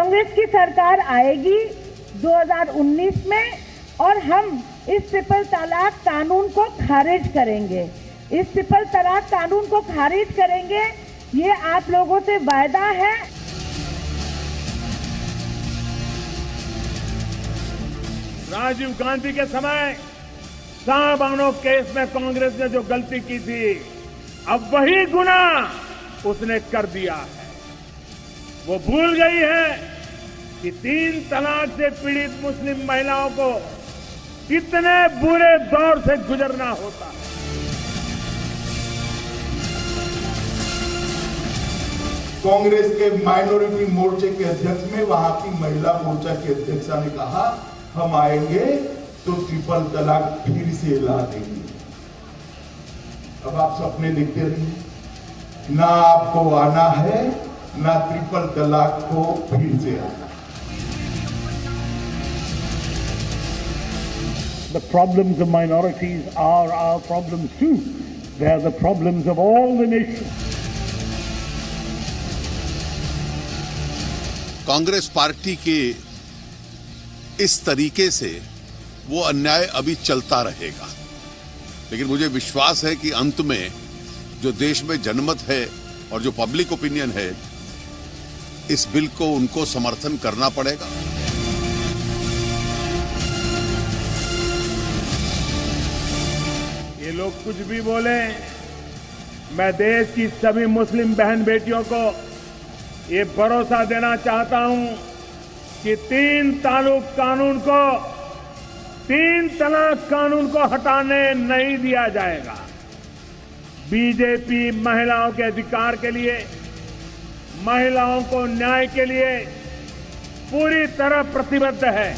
कांग्रेस की सरकार आएगी 2019 में और हम इस ट्रिपल तलाक कानून को खारिज करेंगे। इस ट्रिपल तलाक कानून को खारिज करेंगे, ये आप लोगों से वायदा है। राजीव गांधी के समय साहबानो केस में कांग्रेस ने जो गलती की थी, अब वही गुनाह उसने कर दिया है। वो भूल गई है कि 3 तलाक से पीड़ित मुस्लिम महिलाओं को कितने बुरे दौर से गुजरना होता है। कांग्रेस के माइनॉरिटी मोर्चे के अध्यक्ष में वहां की महिला मोर्चा की अध्यक्षा ने कहा, हम आएंगे तो ट्रिपल तलाक फिर से ला देंगे। अब आप सपने देखते रहिए, ना आपको आना है ना ट्रिपल तलाक को फिर से आना। The problems of minorities are our problems too. They are the problems of all the nations. Congress party के इस तरीके से वो अन्याय अभी चलता रहेगा, लेकिन मुझे विश्वास है कि अंत में जो देश में जनमत है और जो पब्लिक ओपिनियन है, इस बिल को उनको समर्थन करना पड़ेगा। ये लोग कुछ भी बोले, मैं देश की सभी मुस्लिम बहन बेटियों को ये भरोसा देना चाहता हूं कि 3 तलाक कानून को हटाने नहीं दिया जाएगा। बीजेपी महिलाओं के अधिकार के लिए, महिलाओं को न्याय के लिए पूरी तरह प्रतिबद्ध है।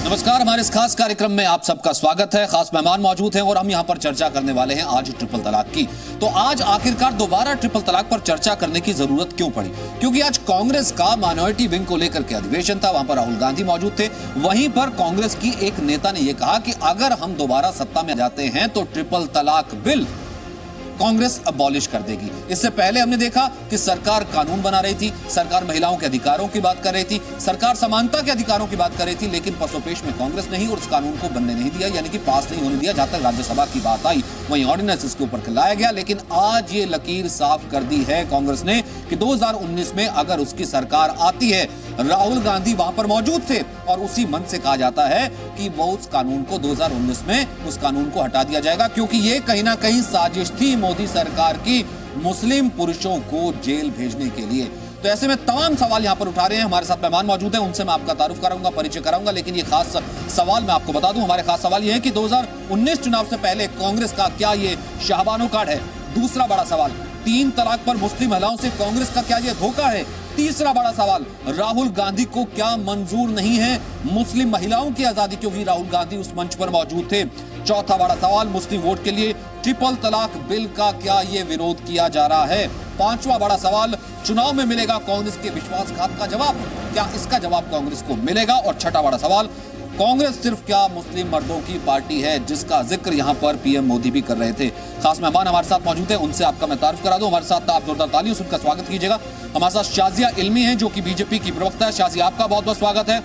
नमस्कार, हमारे इस खास कार्यक्रम में आप सबका स्वागत है। खास मेहमान मौजूद हैं और हम यहां पर चर्चा करने वाले हैं आज ट्रिपल तलाक की। तो आज आखिरकार दोबारा ट्रिपल तलाक पर चर्चा करने की जरूरत क्यों पड़ी? क्योंकि आज कांग्रेस का माइनॉरिटी विंग को लेकर के अधिवेशन था, वहां पर राहुल गांधी मौजूद थे। वहीं पर कांग्रेस की एक नेता ने यह कहा कि अगर हम दोबारा सत्ता में जाते हैं तो ट्रिपल तलाक बिल कांग्रेस अबॉलिश कर देगी। इससे पहले हमने देखा कि सरकार कानून बना रही थी, सरकार महिलाओं के अधिकारों की बात कर रही थी, सरकार समानता के अधिकारों की बात कर रही थी, लेकिन पसोपेश में कांग्रेस नहीं और उस कानून को बनने नहीं दिया, यानी कि पास नहीं होने दिया। जहां तक राज्यसभा की बात आई, वहीं ऑर्डिनेंस इसके ऊपर लाया गया। लेकिन आज ये लकीर साफ कर दी है कांग्रेस ने कि 2019 में अगर उसकी सरकार आती है, राहुल गांधी वहां पर मौजूद थे और उसी मन से कहा जाता है कि वो उस कानून को 2019 में उस कानून को हटा दिया जाएगा, क्योंकि ये कहीं ना कहीं साजिश थी मोदी सरकार की मुस्लिम पुरुषों को जेल भेजने के लिए। तो ऐसे में तमाम सवाल यहां पर उठा रहे हैं। हमारे साथ मेहमान मौजूद हैं, उनसे मैं आपका तारुफ कराऊंगा, परिचय कराऊंगा। लेकिन ये खास सवाल मैं आपको बता दूं, हमारे खास सवाल ये है कि 2019 चुनाव से पहले कांग्रेस का क्या ये शाहबानो कार्ड है? दूसरा बड़ा सवाल, 3 तलाक पर मुस्लिम महिलाओं से कांग्रेस का क्या ये धोखा है? तीसरा बड़ा सवाल, राहुल गांधी को क्या मंजूर नहीं है मुस्लिम महिलाओं की आजादी, क्योंकि राहुल गांधी उस मंच पर मौजूद थे। चौथा बड़ा सवाल, मुस्लिम वोट के लिए ट्रिपल तलाक बिल का क्या ये विरोध किया जा रहा है? पांचवा बड़ा सवाल, चुनाव में मिलेगा कांग्रेस के विश्वासघात का जवाब, क्या इसका जवाब कांग्रेस को मिलेगा? और छठा बड़ा सवाल, कांग्रेस सिर्फ क्या मुस्लिम मर्दों की पार्टी है, जिसका जिक्र यहां पर पीएम मोदी भी कर रहे थे। खास मेहमान हमारे साथ मौजूद हैं, उनसे आपका मैं तारुफ करा दूं। हमारे साथ आप जोरदार तालियों से उनका स्वागत कीजिएगा। हमारे साथ शाजिया इल्मी हैं, जो कि बीजेपी की प्रवक्ता है। शाजिया, आपका बहुत बहुत स्वागत है।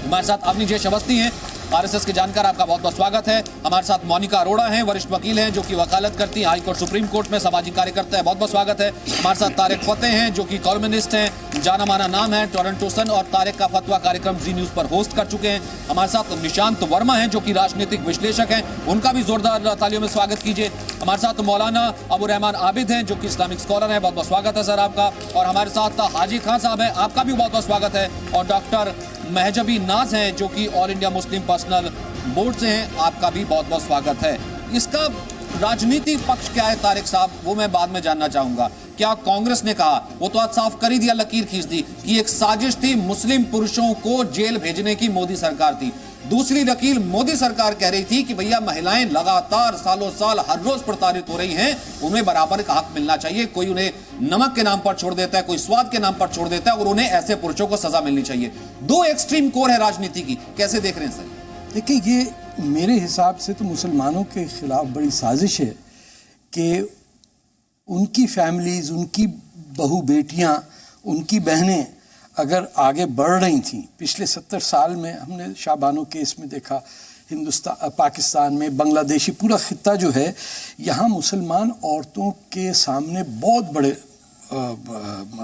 हमारे साथ अवनी जैश अवस्थी हैं, आरएसएस के जानकार, आपका बहुत बहुत स्वागत है। हमारे साथ मोनिका अरोड़ा हैं, वरिष्ठ वकील हैं, जो कि वकालत करती हैं हाई कोर्ट सुप्रीम कोर्ट में, सामाजिक कार्यकर्ता है, बहुत बहुत स्वागत है। हमारे साथ तारिक फतेह हैं, जो कि कॉलमनिस्ट हैं, जाना माना नाम है, टोरंटो सन और तारिक का फतवा कार्यक्रम जी न्यूज पर होस्ट कर चुके हैं। हमारे साथ निशांत वर्मा हैं, जो कि राजनीतिक विश्लेषक हैं, उनका भी जोरदार तालियों में स्वागत कीजिए। हमारे साथ मौलाना अबू रहमान आबिद हैं, जो कि इस्लामिक स्कॉलर हैं, बहुत बहुत स्वागत है सर आपका। और हमारे साथ हाजी खान साहब हैं, आपका भी बहुत बहुत स्वागत है। और डॉक्टर महजबी नाज हैं, जो कि all India Muslim personal board से हैं, आपका भी बहुत बहुत स्वागत है। इसका राजनीतिक पक्ष क्या है तारिक साहब, वो मैं बाद में जानना चाहूंगा। क्या कांग्रेस ने कहा, वो तो आज साफ कर ही दिया, लकीर खींच दी कि एक साजिश थी, मुस्लिम पुरुषों को जेल भेजने की मोदी सरकार थी। दूसरी लकीर मोदी सरकार कह रही थी कि भैया महिलाएं लगातार सालों साल हर रोज प्रताड़ित हो रही हैं, उन्हें बराबर का हक मिलना चाहिए। कोई उन्हें नमक के नाम पर छोड़ देता है, कोई स्वाद के नाम पर छोड़ देता है, और उन्हें ऐसे पुरुषों को सजा मिलनी चाहिए। दो एक्सट्रीम कोर है राजनीति की, कैसे देख रहे हैं सर? देखिए, ये मेरे हिसाब से तो मुसलमानों के खिलाफ बड़ी साजिश है कि उनकी फैमिलीज़, उनकी बहू बेटियां, उनकी बहनें अगर आगे बढ़ रही थीं। पिछले 70 साल में हमने शाहबानो केस में देखा, हिंदुस्तान, पाकिस्तान में, बांग्लादेशी पूरा खित्ता जो है, यहाँ मुसलमान औरतों के सामने बहुत बड़े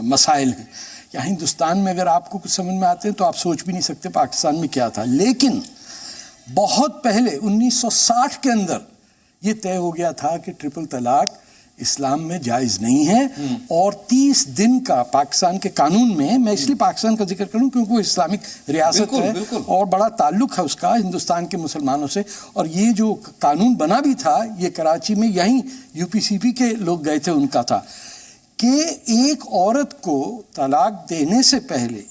मसाइल हैं। यहाँ हिंदुस्तान में अगर आपको कुछ समझ में आते हैं तो आप सोच भी नहीं सकते पाकिस्तान में क्या था। लेकिन बहुत पहले 1960 के अंदर ये तय हो गया था कि ट्रिपल तलाक इस्लाम में जायज़ नहीं है, और 30 दिन का पाकिस्तान के कानून में, मैं इसलिए पाकिस्तान का जिक्र करूं क्योंकि वो इस्लामिक रियासत है और बड़ा ताल्लुक है उसका हिंदुस्तान के मुसलमानों से। और ये जो कानून बना भी था, ये कराची में यहीं यूपीसीपी के लोग गए थे, उनका था कि एक औरत को तलाक देने से पहले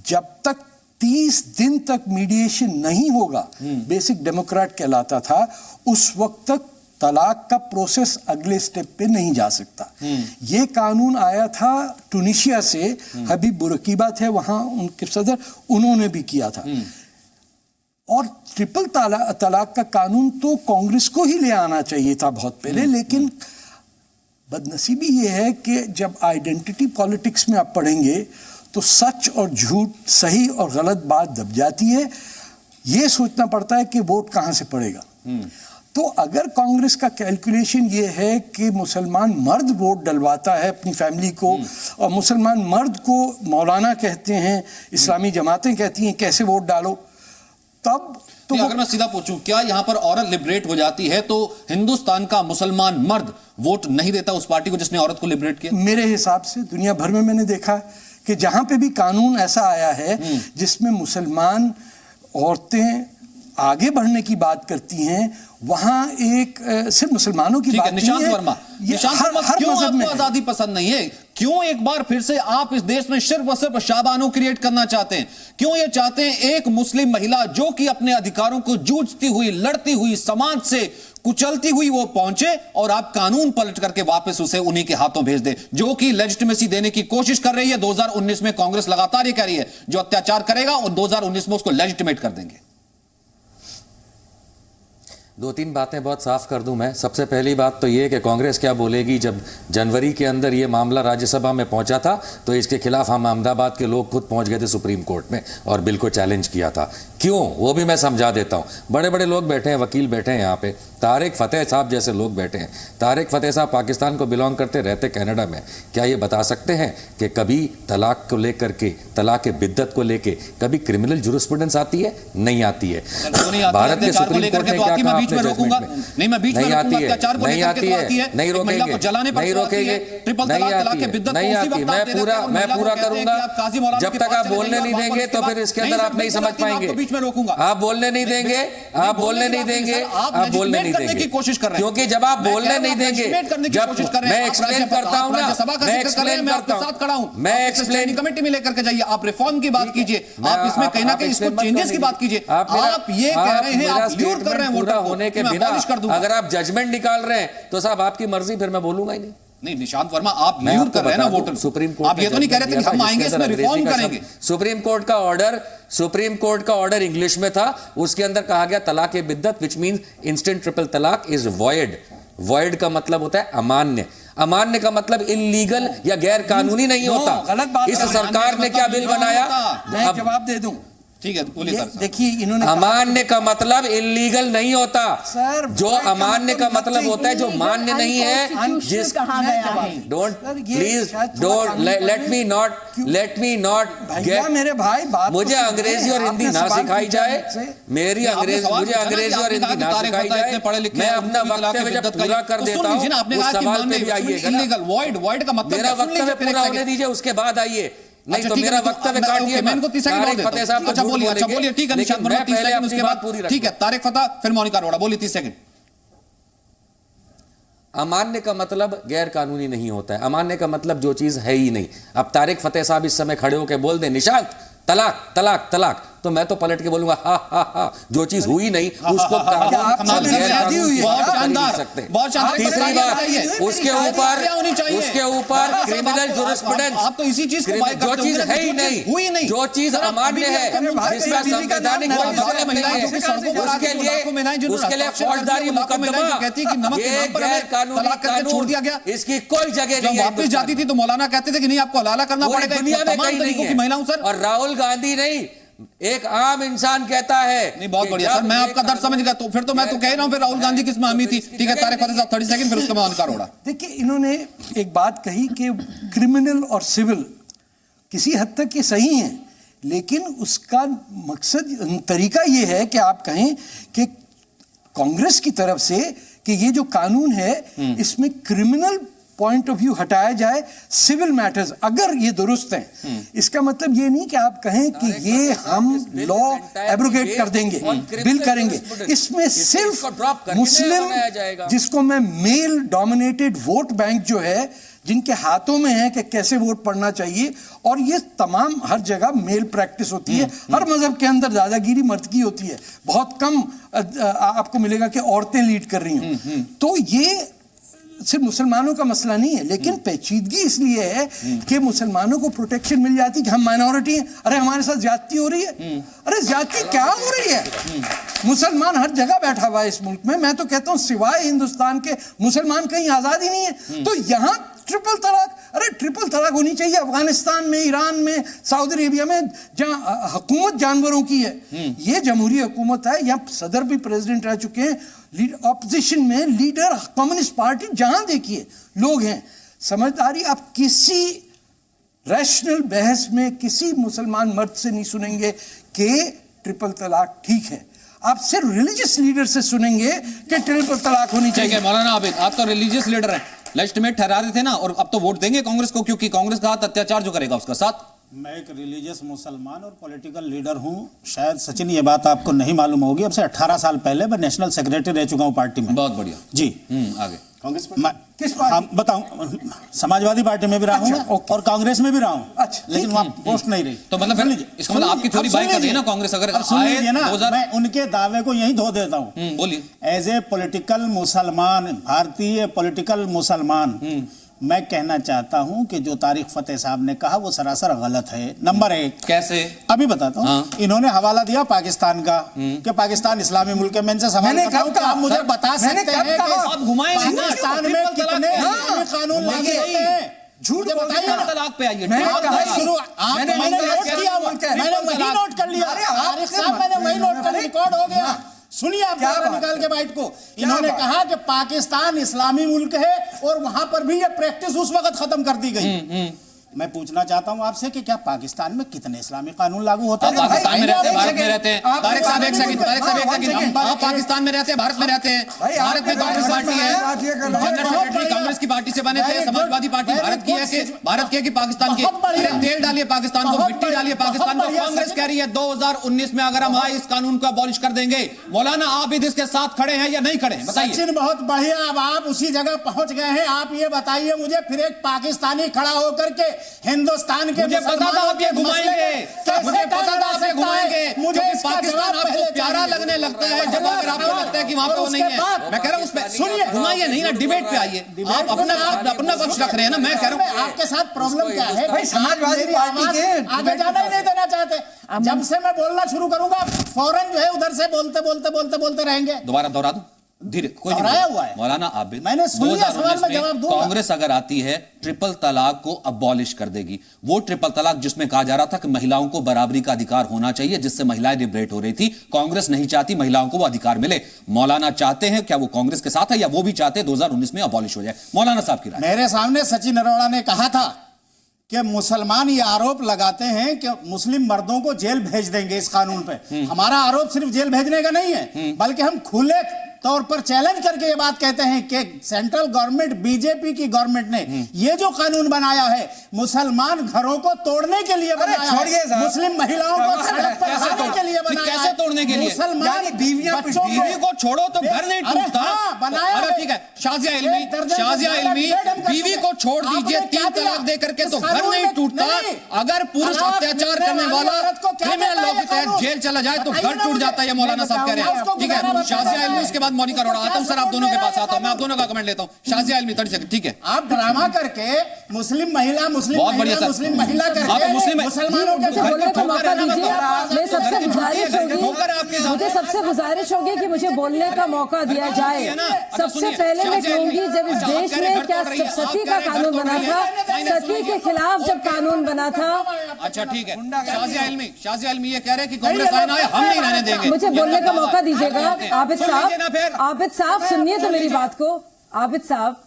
जब तक 30 दिन तक मीडिएशन नहीं होगा, बेसिक डेमोक्रेट कहलाता था, उस वक्त तक तलाक का प्रोसेस अगले स्टेप पे नहीं जा सकता। ये कानून आया था टूनिशिया से, हबीब बुरकीबा थे वहां उनके सदर, उन्होंने भी किया था। और ट्रिपल तलाक का कानून तो कांग्रेस को ही ले आना चाहिए था बहुत पहले, लेकिन बदनसीबी ये है कि जब आइडेंटिटी पॉलिटिक्स में आप पढ़ेंगे तो सच और झूठ, सही और गलत बात दब जाती है। ये सोचना पड़ता है कि वोट कहां से पड़ेगा। तो अगर कांग्रेस का कैलकुलेशन ये है कि मुसलमान मर्द वोट डलवाता है अपनी फैमिली को, और मुसलमान मर्द को मौलाना कहते हैं, इस्लामी जमातें कहती हैं कैसे वोट डालो, तब तो अगर मैं सीधा पूछूं, क्या यहां पर औरत लिबरेट हो जाती है तो हिंदुस्तान का मुसलमान मर्द वोट नहीं देता उस पार्टी को जिसने औरत को लिबरेट किया? मेरे हिसाब से दुनिया भर में मैंने देखा कि जहां पे भी कानून ऐसा आया है जिसमें मुसलमान औरतें आगे बढ़ने की बात करती हैं, वहां एक सिर्फ मुसलमानों की बात नहीं है। निशांत वर्मा, क्यों आपको आजादी पसंद नहीं है? क्यों एक बार फिर से आप इस देश में सिर्फ और सिर्फ शाबानो क्रिएट करना चाहते हैं? क्यों ये चाहते हैं एक मुस्लिम महिला जो कि अपने अधिकारों को जूझती हुई, लड़ती हुई, समाज से कुचलती हुई वो पहुंचे, और आप कानून पलट करके वापस उसे उन्हीं के हाथों भेज दे, जो कि लेजिटिमेसी देने की कोशिश कर रही है। 2019 में कांग्रेस लगातार ये कह रही है जो अत्याचार करेगा और 2019 में उसको लेजिटिमेट कर देंगे। 2-3 बातें बहुत साफ कर दूं मैं। सबसे पहली बात तो ये कि कांग्रेस क्या बोलेगी, जब जनवरी के अंदर ये मामला राज्यसभा में पहुंचा था तो इसके खिलाफ हम अहमदाबाद के लोग खुद पहुंच गए थे सुप्रीम कोर्ट में और बिल को चैलेंज किया था। क्यों, वो भी मैं समझा देता हूं। बड़े बड़े लोग बैठे हैं, वकील बैठे हैं यहाँ पे, तारिक फतेह साहब जैसे लोग बैठे हैं। तारिक फतेह साहब पाकिस्तान को बिलोंग करते, रहते कनाडा में। क्या ये बता सकते हैं कि कभी तलाक को लेकर के, तलाक के बिद्दत को लेके कभी क्रिमिनल जुरिस्प्रूडेंस आती है? नहीं आती है। भारत के सुप्रीम कोर्ट ने क्या कहा? नहीं आती है, नहीं आती है, नहीं रोकेंगे, नहीं रोकेंगे, नहीं आती है, नहीं आती। मैं पूरा करूंगा। जब तक आप बोलने नहीं देंगे तो फिर इसके अंदर आप नहीं समझ पाएंगे। आप बोलने नहीं देंगे, आप बोलने नहीं देंगे, आप बोलने नहीं देंगे, क्योंकि जब आप बोलने नहीं देंगे, जब मैं एक्सप्लेन करता हूं ना, मैं एक्सप्लेन करता हूं, मैं एक्सप्लेन कमेटी में लेकर के जाइए, आप रिफॉर्म की बात कीजिए, आप इसमें कहीं ना कहीं इसको चेंजेस की बात कीजिए। आप ये कह रहे हैं, आप ल्यूर कर रहे हैं वोटर होने के बिना अगर आप जजमेंट निकाल रहे हैं तो साहब आपकी मर्जी, फिर मैं बोलूंगा ही नहीं। नहीं निशांत वर्मा, आप ल्यूर कर रहे हैं ना वोटर। सुप्रीम कोर्ट आप ये तो नहीं कह रहे थे कि हम आएंगे इसमें रिफॉर्म करेंगे। सुप्रीम कोर्ट का ऑर्डर इंग्लिश में था, उसके अंदर कहा गया तलाक ए बिद्दत विच मींस इंस्टेंट ट्रिपल तलाक इज वॉइड। वॉइड का मतलब होता है अमान्य। अमान्य का मतलब इलीगल या गैर कानूनी नहीं होता। इस सरकार ने क्या बिल बनाया? मैं जवाब दे दूं, ठीक है, देखिए इन्होंने अमान्य का मतलब इलीगल नहीं होता सर। जो अमान्य का मतलब होता है जो मान्य नहीं है, जिस don't please don't let me not gate, मेरे भाई बात मुझे अंग्रेजी और हिंदी ना सिखाई जाए, मुझे अंग्रेजी और हिंदी ना सिखाई जाए। मैं अपना वक्तव्य जब पूरा कर देता हूँ उस सवाल पे भी आइएगा। मेरा वक्तव्य पूरा होने दीजिए, उसके बाद आइए। नहीं तो मेरा वक्तव्य काट दिया। मैं इनको 30 सेकंड और देता हूं। अच्छा बोलिए, ठीक है निशांत वर्मा 30 सेकंड, उसके बाद ठीक है तारिक फतेह, फिर मोनिका अरोड़ा, बोलिए 30 सेकंड। अमान्य का मतलब गैर कानूनी नहीं होता है, अमान्य का मतलब जो चीज है ही नहीं। अब तारिक फतेह साहब इस समय खड़े होकर बोल दें निशांत तलाक तलाक तलाक, तो मैं तो पलट के बोलूंगा हा हा हा, जो चीज हुई नहीं उसको तीसरी बात, उसके ऊपर क्रिमिनल जुरिस्प्रूडेंस, आप तो इसी चीज को जो चीज है ही नहीं, हुई नहीं, जो चीज अमान्य है, जिसमें संवैधानिक उसके लिए फौजदारी मुकदमा, ये गैर कानूनी कानून, इसकी कोई जगह नहीं है। वापस जाती थी तो मौलाना कहते थे कि नहीं आपको हलाला करना पड़ेगा, दुनिया में कहीं नहीं है। महिलाओं सर, और राहुल गांधी नहीं, एक आम इंसान कहता है। नहीं, बहुत बढ़िया सर, मैं आपका दर्द समझ गया। तो फिर तो मैं तो कह रहा हूं फिर राहुल गांधी किस में आमी थी। ठीक है, तारिक फतेह साहब 30 सेकंड, फिर उसके बाद अनकार होगा। देखिए, इन्होंने एक बात कही कि क्रिमिनल और सिविल किसी हद तक ये सही है, लेकिन उसका मकसद तरीका ये है कि आप कहें कि कांग्रेस की तरफ से कि ये जो कानून है इसमें क्रिमिनल पॉइंट ऑफ व्यू हटाया जाए, सिविल मैटर्स अगर ये दुरुस्त हैं, इसका मतलब ये नहीं कि आप कहें कि ये हम लॉ एब्रोगेट कर देंगे, बिल करेंगे। इसमें सिर्फ मुस्लिम, जिसको मैं मेल डोमिनेटेड वोट बैंक जो है, जिनके हाथों में है कि कैसे वोट पड़ना चाहिए, और ये तमाम हर जगह मेल प्रैक्टिस होती है, हर मजहब के अंदर दादागिरी मर्द की होती है, बहुत कम आपको मिलेगा कि औरतें लीड कर रही हैं। तो ये सिर्फ मुसलमानों का मसला नहीं है, लेकिन पेचीदगी इसलिए है कि मुसलमानों को प्रोटेक्शन मिल जाती है कि हम माइनॉरिटी हैं, अरे हमारे साथ ज्यादती हो रही है। अरे ज्यादती क्या हो रही है? मुसलमान हर जगह बैठा हुआ है इस मुल्क में। मैं तो कहता हूं सिवाय हिंदुस्तान के मुसलमान कहीं आजादी नहीं है। तो यहां ट्रिपल तलाक, अरे ट्रिपल तलाक होनी चाहिए अफगानिस्तान में, ईरान में, सऊदी अरेबिया में, जहां हुकूमत जानवरों की है। ये जमहूरी हुकूमत है, यहाँ सदर भी प्रेसिडेंट रह चुके हैं, ऑपोजिशन में लीडर कम्युनिस्ट पार्टी, जहां देखिए लोग हैं। समझदारी आप किसी रैशनल बहस में किसी मुसलमान मर्द से नहीं सुनेंगे कि ट्रिपल तलाक ठीक है। आप सिर्फ रिलीजियस लीडर से सुनेंगे कि ट्रिपल तलाक होनी चाहिए। मौलाना आबिद, आप तो रिलीजियस लीडर हैं, लेजिटिमेट ठहरा रहे थे ना, और अब तो वोट देंगे कांग्रेस को, क्योंकि कांग्रेस का हाथ अत्याचार जो करेगा उसका साथ। मैं एक रिलीजियस मुसलमान और पॉलिटिकल लीडर हूं। शायद सचिन ये बात आपको नहीं मालूम होगी, अब से 18 साल पहले मैं नेशनल सेक्रेटरी रह चुका हूं पार्टी में। बहुत बढ़िया जी। आगे कांग्रेस किस पार्टी? बताऊं, समाजवादी पार्टी में भी रहा हूं और कांग्रेस में भी रहा हूं, लेकिन वहां पोस्ट नहीं रही। तो मतलब इसका मतलब आपकी थोड़ी बाई कर रही है ना कांग्रेस, अगर सुनिए ना, मैं उनके दावे को यहीं धो देता हूं। बोलिए। एज ए पॉलिटिकल मुसलमान, भारतीय पॉलिटिकल मुसलमान, मैं कहना चाहता हूं कि जो तारिक फतेह साहब ने कहा वो सरासर गलत है। नंबर 1, कैसे? अभी बताता हूं। इन्होंने हवाला दिया पाकिस्तान का कि पाकिस्तान इस्लामी मुल्क है। मैं इनसे सवाल करता हूं कि आप मुझे बता सकते हैं कि पाकिस्तान में कितने कानून लागू होते हैं? झूठ बताइए ना। तलाक पे आइए, मैंने नोट कर लिया, मैंने वही नोट कर, रिकॉर्ड हो गया। सुनिए आप निकाल के बाइट को। इन्होंने कहा कि पाकिस्तान इस्लामी मुल्क है और वहां पर भी ये प्रैक्टिस उस वक्त खत्म कर दी गई। मैं पूछना चाहता हूं आपसे कि क्या पाकिस्तान में कितने इस्लामी कानून लागू होते हैं? पाकिस्तान में रहते हैं, भारत में रहते हैं। तारिक साहब एक सेकंड, आप पाकिस्तान में रहते हैं, भारत में रहते हैं। भारत में कांग्रेस पार्टी है, जनरल सेक्रेटरी कांग्रेस की पार्टी से बने थे, समाजवादी पार्टी भारत की है कि पाकिस्तान की? तेल डालिए पाकिस्तान को, मिट्टी डालिए पाकिस्तान को। कांग्रेस कह रही है 2019 में अगर हम आए इस कानून को अबॉलिश कर देंगे। मौलाना आप इसके साथ खड़े हैं या नहीं खड़े हैं, बताइए। सचिन, बहुत बढ़िया, अब आप उसी जगह पहुंच गए हैं। आप ये बताइए मुझे, फिर एक पाकिस्तानी खड़ा होकर के हिंदुस्तान के, मुझे पता था आप ये घुमाएंगे, मुझे पता था आप ये घुमाएंगे, मुझे पाकिस्तान आपको प्यारा लगने लगता है जब अगर आपको लगता है कि वहां पे वो नहीं है। मैं कह रहा हूं उस पे सुनिए, घुमाइए नहीं ना, डिबेट पे आइए। आप अपना पक्ष रख रहे हैं ना। मैं कह रहा हूं आपके साथ प्रॉब्लम क्या है भाई? समाजवादी पार्टी के आगे जाना ही नहीं देना चाहते। जब से मैं बोलना शुरू करूंगा फौरन जो है उधर से बोलते रहेंगे। दोबारा दोहरा दूं धीरे, कोई नहीं हुआ है। मौलाना आबिद, मैंने सुन लिया, सवाल में जवाब दूंगा। कांग्रेस अगर आती है ट्रिपल तलाक को अबॉलिश कर देगी। वो ट्रिपल तलाक जिसमें कहा जा रहा था कि महिलाओं को बराबरी का अधिकार होना चाहिए, जिससे महिलाएं लिबरेट हो रही थी। कांग्रेस नहीं चाहती महिलाओं को वो अधिकार मिले। मौलाना चाहते हैं, क्या वो कांग्रेस के साथ है या वो भी चाहते हैं 2019 में अबॉलिश हो जाए? मौलाना साहब की राय। मेरे सामने सचिन अरोड़ा ने कहा था कि मुसलमान ये आरोप लगाते हैं कि मुस्लिम मर्दों को जेल भेज देंगे इस कानून पे। हमारा आरोप सिर्फ जेल भेजने का नहीं है, बल्कि हम खुले तौर पर चैलेंज करके ये बात कहते हैं कि सेंट्रल गवर्नमेंट, बीजेपी की गवर्नमेंट ने ये जो कानून बनाया है मुसलमान घरों को तोड़ने के लिए बनाया है, मुस्लिम महिलाओं को सड़क पर लाने के लिए बनाया है। कैसे तोड़ने के लिए? मुसलमान बीवी को छोड़ो तो घर नहीं टूटता। बनाया अरे ठीक है, शाजिया इल्मी बीवी को छोड़ दीजिए, 3 तलाक दे करके तो घर नहीं टूटता। अगर पुरुष अत्याचार करने वाला क्रिमिनल लॉ के तहत जेल चला जाए तो घर टूट जाता है, ये मौलाना साहब कह रहे हैं। ठीक है, शाजिया इल्मी, उसके बाद मोनिका अरोड़ा। आता हूं सर, आप दोनों के पास आता हूं, मैं आप दोनों का कमेंट लेता हूं। शाजिया इल्मी 30 सेकंड। ठीक है, आप ड्रामा करके मुस्लिम महिला बहुत बढ़िया सर। मुस्लिम महिला करके मुसलमानों के बोलने का मौका दीजिए। मैं सबसे गुजारिश होगी, मुझे सबसे गुजारिश होगी कि मुझे बोलने का मौका दिया जाए। सबसे पहले मैं कहूंगी, जब इस देश में क्या सती का कानून बना था, सती के खिलाफ जब कानून बना था। अच्छा ठीक है, शाजिया इल्मी ये कह रहे हैं कि कांग्रेस आए ना आए, हम नहीं रहने देंगे। मुझे बोलने का मौका दीजिएगा। आबिद साहब सुनिए तो मेरी बात को। आबिद साहब,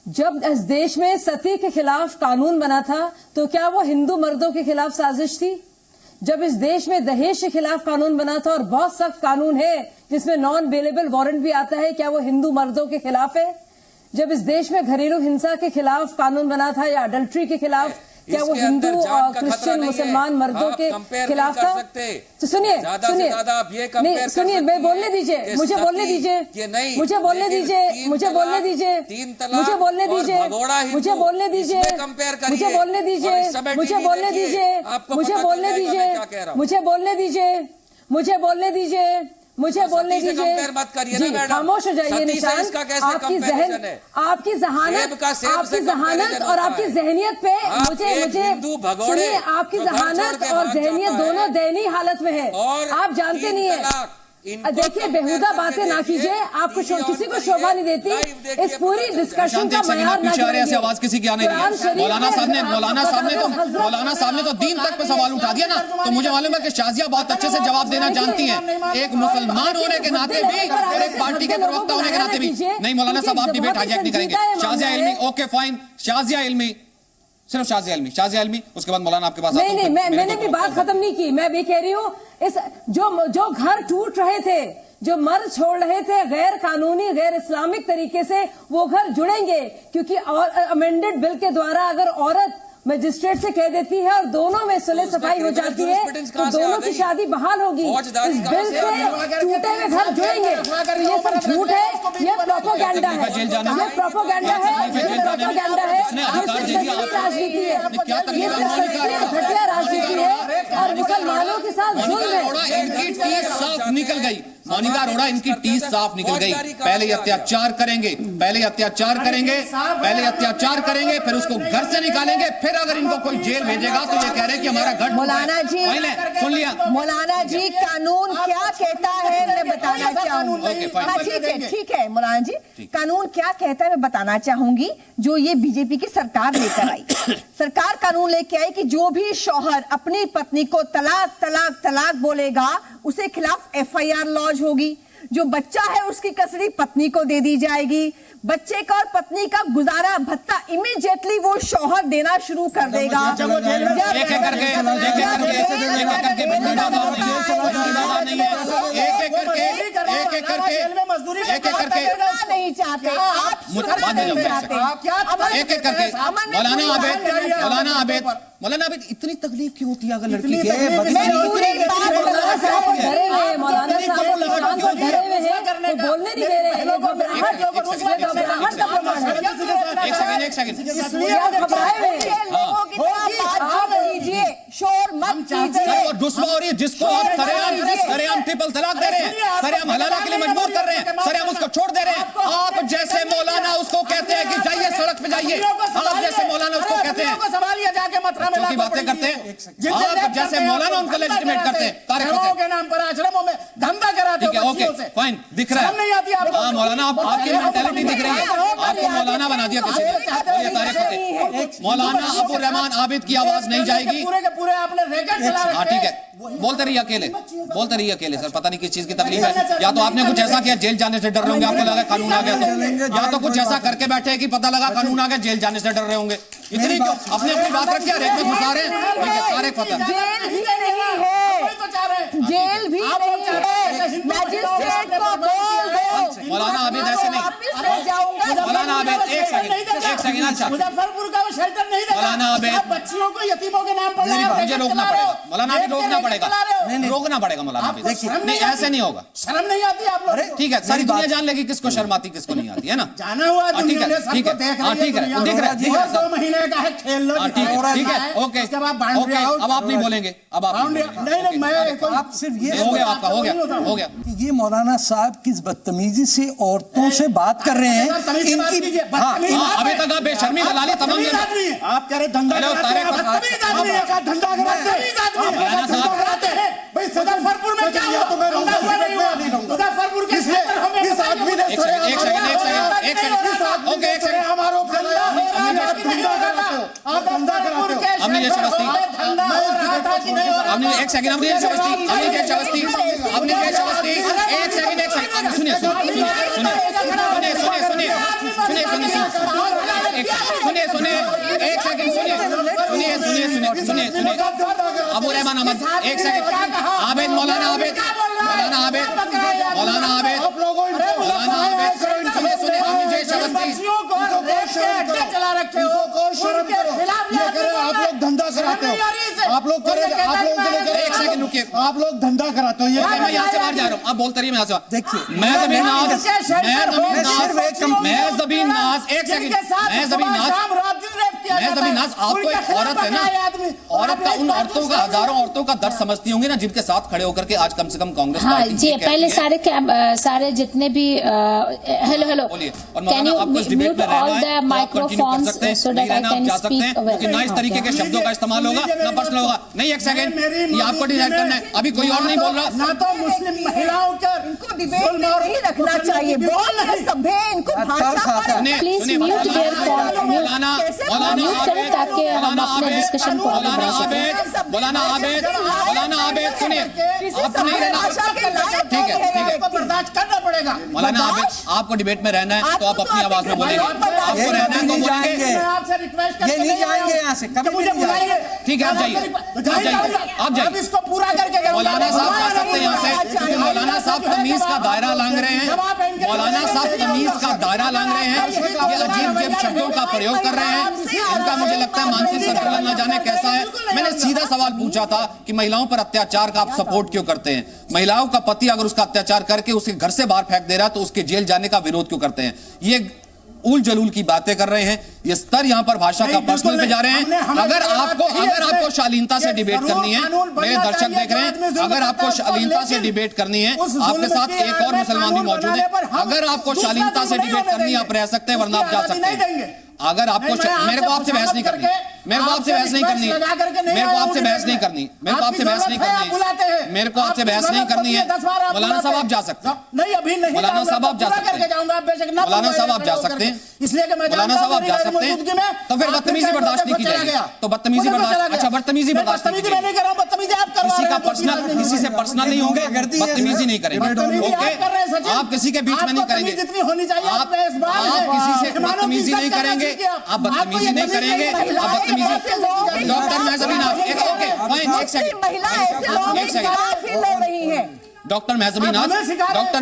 जब इस देश में सती के खिलाफ कानून बना था तो क्या वो हिंदू मर्दों के खिलाफ साजिश थी? जब इस देश में दहेज के खिलाफ कानून बना था, और बहुत सख्त कानून है जिसमें नॉन बेलेबल वारंट भी आता है, क्या वो हिंदू मर्दों के खिलाफ है? जब इस देश में घरेलू हिंसा के खिलाफ कानून बना था या अडल्ट्री के खिलाफ, क्या वो हिंदू और क्रिश्चियन मुसलमान मर्दों के खिलाफ था? तो सुनिए, मैं बोलने दीजिए, मुझे बोलने दीजिए, मुझे बोलने दीजिए, मुझे बोलने दीजिए, मुझे बोलने दीजिए, मुझे बोलने दीजिए, मुझे बोलने दीजिए, मुझे बोलने दीजिए, मुझे बोलने दीजिए, मुझे बोलने दीजिए, मुझे बोलने दीजिए, मुझे बोलने दीजिए। जी, खामोश हो जाइए निशान। आपकी जहानत और आपकी जहनियत पे मुझे सुनिए, आपकी जहानत और जहनियत दोनों दयनीय हालत में है। आप जानते नहीं है। देखिए, बेहुदा बातें ना कीजिए, आपको किसी को शोभा नहीं देती। इस पूरी डिस्कशन का मयार ना ऐसे आवाज किसी की आने नहीं। मौलाना साहब ने तो दीन तक पे सवाल उठा दिया ना, तो मुझे मालूम है कि शाजिया बहुत अच्छे से जवाब देना जानती हैं। एक मुसलमान होने के नाते भी और एक पार्टी के प्रवक्ता होने के नाते भी। नहीं मौलाना साहब, आप डिबेट हाईजैक नहीं करेंगे। शाजिया इल्मी, ओके फाइन, शाजिया इल्मी, सिर्फ शाजिया इल्मी, उसके बाद मौलाना आपके पास। नहीं, मैंने भी बात खत्म नहीं की। मैं भी कह रही हूँ, इस जो घर टूट रहे थे, जो मर्द छोड़ रहे थे गैर कानूनी, गैर इस्लामिक तरीके से, वो घर जुड़ेंगे। क्योंकि अमेंडेड बिल के द्वारा अगर औरत मजिस्ट्रेट से कह देती है और दोनों में सुलह सफाई हो जाती है, तो दोनों की शादी बहाल होगी। इस बिल से टूटे हुए घर जुड़ेंगे। तो ये सब झूठ है, ये प्रोपोगेंडा है, ये प्रोपोगेंडा है, ये प्रोपोगेंडा है, ये राजनीति है, ये घटिया राजनीति है और मुसलमानों के साथ जुल्म है। इनकी टीस साफ निकल गई, मोनिका अरोड़ा, इनकी टीस साफ निकल गई। पहले अत्याचार करेंगे, फिर उसको घर से निकालेंगे, फिर अगर इनको कोई जेल भेजेगा तो ये कह रहे हैं कि हमारा घर। मौलाना जी, सुन लिया मौलाना जी, कानून क्या कहता है मैं बताना चाहूंगी। ठीक है मौलाना जी, कानून क्या कहता है मैं बताना चाहूंगी। जो ये बीजेपी की सरकार लेकर आई, सरकार कानून लेके आई कि जो भी शौहर अपनी पत्नी को तलाक तलाक तलाक बोलेगा, उसके खिलाफ FIR लॉन्च होगी। जो बच्चा है उसकी कस्टडी पत्नी को दे दी जाएगी। बच्चे का और पत्नी का गुजारा भत्ता इमीडिएटली वो शौहर देना शुरू कर देगा। नहीं चाहते आप, मौलाना आबिद, इतनी तकलीफ क्यों होती है अगर लड़की के? मौलाना साहब डरे हुए हैं, मौलाना साहब डरे हुए हैं, वो बोलने नहीं दे रहे हैं। घबराहट का प्रमाण है। एक सेकंड, घबराए हुए कीजिए, शोर मत कीजिए। दुश्मन हो रही है, जिसको आप सरेआम ट्रिपल तलाक दे रहे हैं, सरेआम हलाला के लिए मजबूर कर रहे हैं, सरेआम उसको छोड़ दे रहे हैं। आप जैसे मौलाना उसको कहते हैं कि जाइए सड़क पे जाइए, आप जैसे मौलाना उसको कहते हैं की बातें करते हैं, आप जैसे मौलाना उनको लेजिटिमेट करते हैं, कार्यक्रमों के नाम पर आश्रमों में धंधा कराते हैं। ओके फाइन, दिख रहा है हाँ मौलाना, आपकी मेंटालिटी दिख रही है, आपको मौलाना बना दिया किसी ने। मौलाना अबू रहमान आबिद की आवाज नहीं जाएगी। पूरे आपने रैकेट चला रखे। हाँ ठीक है, बोलते रहिए अकेले सर, पता नहीं किस चीज की तकलीफ है। या तो आपने कुछ ऐसा किया जेल जाने से डर रहे होंगे, आपको लगा कानून आ गया तो, या तो कुछ ऐसा करके बैठे कि पता लगा कानून आ गया, जेल जाने से डर रहे होंगे। इतनी अपनी बात रखिए, रेत में घुसा रहे हैं, सारे पता जेल भी नहीं है, मैजिस्ट्रेट को बोल दो। मौलाना आबिद ऐसे नहीं, वापस ले जाऊंगा। मौलाना आबिद एक सेकंड अच्छा, मुजफ्फरपुर का वो शेल्टर नहीं देगा। मौलाना आबिद, आप बच्चियों को यतीमों के नाम पर मुझे रोकना पड़ेगा मौलाना आबिद, रोकना पड़ेगा, रोकना पड़ेगा मौलाना आबिद, नहीं ऐसे नहीं होगा। शर्म नहीं आती आप लोग? ठीक है, सारी दुनिया जान लेगी किसको शर्म आती किसको नहीं आती है ना। जाना हुआ दुनिया ने सबको ठीक है, देख रही है, ठीक है, दुनिया। देख रहे हैं, और 2 महीने का है, खेल लो, ठीक है, ठीक है, ओके, उसके बाद बाउंड्री आउट। अब आप नहीं बोलेंगे, अब आप नहीं, मैं आप सिर्फ ये हो गया आपका, हो गया। ये मौलाना साहब किस बदतमीजी से औरतों से बात कर रहे हैं। इनकी अभी तक आप बेशर्मी दलाली तमाम आप कह रहे धंधा कराते हैं, धंधा कराते हैं भाई। मुजफ्फरपुर में क्या हुआ? मुजफ्फरपुर के इस आदमी ने एक सेकंड अबू रहमान अहमद, एक सेकंड, आबिद, मौलाना आबिद, मौलाना आबिद, मौलाना आबिद, मौलाना आबिद, सुनिए सुनिए, चला रखे हो, आप लोग धंधा कराते हो, आप लोग एक सेकंड रुकिए, आप लोग धंधा कराते हो। ये मैं यहाँ से बाहर जा रहा हूँ, आप बोलते रहिए, मैं यहाँ से देखिए, मैं ज़मीन नाज, एक सेकंड, मैं ज़मीन नाज, आपको एक औरत है ना, औरत का, उन औरतों का, हजारों औरतों का दर्द समझती होंगी ना, जिनके साथ खड़े होकर के आज कम से कम कांग्रेस हाँ पार्टी जी, पहले सारे जितने भी hello can you mute all the microphones so that I can speak क्योंकि ना इस तरीके के शब्दों का इस्तेमाल होगा, ना पर्सनल होगा। नहीं, एक सेकंड, ये आपको डिसाइड करना है, अभी कोई और नहीं बोल रहा। ना तो मुस्लिम महिलाओं का इनको डिबेट नहीं रखना चाहिए, बोल रहे सब है, इनको भाषा पर प्लीज म्यूट देयर फोन, मौलाना करें ताकि हम अपने डिस्कशन को आगे बढ़ा सकें। मौलाना आबिद सुनिए, आप नहीं रहना, ठीक है, बर्दाश्त करना पड़ेगा। मौलाना आबिद, आपको डिबेट में रहना है तो आप अपनी आवाज में बोलेंगे, आपको रहना है तो बोलेंगे। आपसे रिक्वेस्ट ये नहीं जाएंगे यहाँ से, कभी मुझे बुलाइए। ठीक है, आप जाइए, इसको पूरा करके मौलाना साहब जा सकते हैं यहाँ से, क्योंकि मौलाना साहब तमीज का दायरा लांग रहे हैं, मौलाना साहब तमीज का दायरा लांग रहे हैं, ये अजीब शब्दों का प्रयोग कर रहे हैं, इनका मुझे लगता है मानसिक संतुलन न जाने कैसा है। मैंने सीधा सवाल पूछा था कि महिलाओं पर अत्याचार का आप सपोर्ट क्यों करते हैं? महिलाओं का पति अगर उसका अत्याचार करके उसके घर से बाहर फेंक दे रहा है तो उसके जेल जाने का विरोध क्यों करते हैं? ये उल जलूल की बातें कर रहे हैं, ये स्तर यहाँ पर भाषा का पर्सनल पे जा रहे हैं। अगर आपको शालीनता से डिबेट करनी है, मेरे दर्शक देख रहे हैं, अगर आपको शालीनता से डिबेट करनी है, आपके साथ एक और मुसलमान भी मौजूद है, अगर आपको शालीनता से डिबेट करनी है आप रह सकते हैं, वरना आप जा सकते हैं। अगर आपको, मेरे को आपसे बहस नहीं करनी, मेरे को आपसे बहस नहीं करनी है, मेरे को आपसे बहस नहीं करनी, मेरे को आपसे बहस नहीं करनी है, मेरे को आपसे बहस नहीं करनी है। मौलाना साहब आप जा सकते हैं, नहीं अभी नहीं, मौलाना साहब आप जा सकते हैं, मौलाना साहब आप जा सकते हैं, इसलिए कि मैं मौलाना साहब आप जा सकते हैं, तो फिर बदतमीजी बर्दाश्त नहीं की जाएगी, तो बदतमीजी बर्दाश्त, अच्छा बदतमीजी बर्दाश्त नहीं की जाएगी, किसी का पर्सनल, किसी से पर्सनल नहीं होंगे, बदतमीजी नहीं करेंगे, ओके? आप किसी के बीच में नहीं करेंगे, आप किसी से बदतमीजी नहीं करेंगे, आप बदतमीजी नहीं करेंगे, आप बदतमीजी। डॉक्टर महजबी नाज, ओके फाइन, एक सेकंड, डॉक्टर